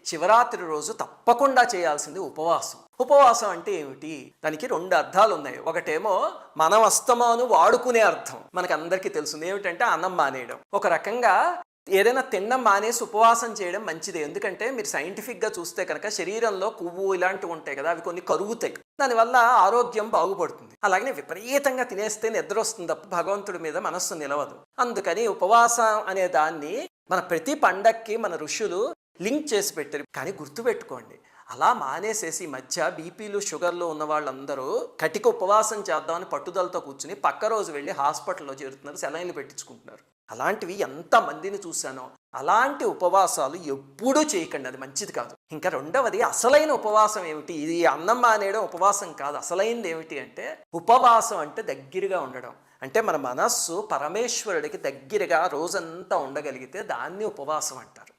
శివరాత్రి రోజు తప్పకుండా చేయాల్సింది ఉపవాసం. ఉపవాసం అంటే ఏమిటి? దానికి 2 అర్థాలు ఉన్నాయి. ఒకటేమో మనం అస్తమాను వాడుకునే అర్థం, మనకు అందరికీ తెలుస్తుంది. ఏమిటంటే అన్నం మానేయడం. ఒక రకంగా ఏదైనా తినడం మానేసి ఉపవాసం చేయడం మంచిదే. ఎందుకంటే మీరు సైంటిఫిక్గా చూస్తే కనుక శరీరంలో కొవ్వు ఇలాంటివి ఉంటాయి కదా, అవి కొన్ని కరుగుతాయి. దానివల్ల ఆరోగ్యం బాగుపడుతుంది. అలాగనే విపరీతంగా తినేస్తే నిద్ర వస్తుంది తప్ప భగవంతుడి మీద మనస్సు నిలవదు. అందుకని ఉపవాసం అనే దాన్ని మన ప్రతి పండక్కి మన ఋషులు లింక్ చేసి పెట్టారు. కానీ గుర్తుపెట్టుకోండి, అలా మానేసేసి మధ్య బీపీలు షుగర్లు ఉన్న వాళ్ళందరూ కటిక ఉపవాసం చేద్దామని పట్టుదలతో కూర్చుని పక్క రోజు వెళ్ళి హాస్పిటల్లో చేరుతున్నారు, సెలైన్లు పెట్టించుకుంటున్నారు. అలాంటివి ఎంతమందిని చూశానో. అలాంటి ఉపవాసాలు ఎప్పుడూ చేయకండి, అది మంచిది కాదు. ఇంకా రెండవది, అసలైన ఉపవాసం ఏమిటి? ఇది అన్నం మానేయడం ఉపవాసం కాదు. అసలైనది ఏమిటి అంటే ఉపవాసం అంటే దగ్గరగా ఉండడం. అంటే మన మనస్సు పరమేశ్వరుడికి దగ్గరగా రోజంతా ఉండగలిగితే దాన్ని ఉపవాసం అంటారు.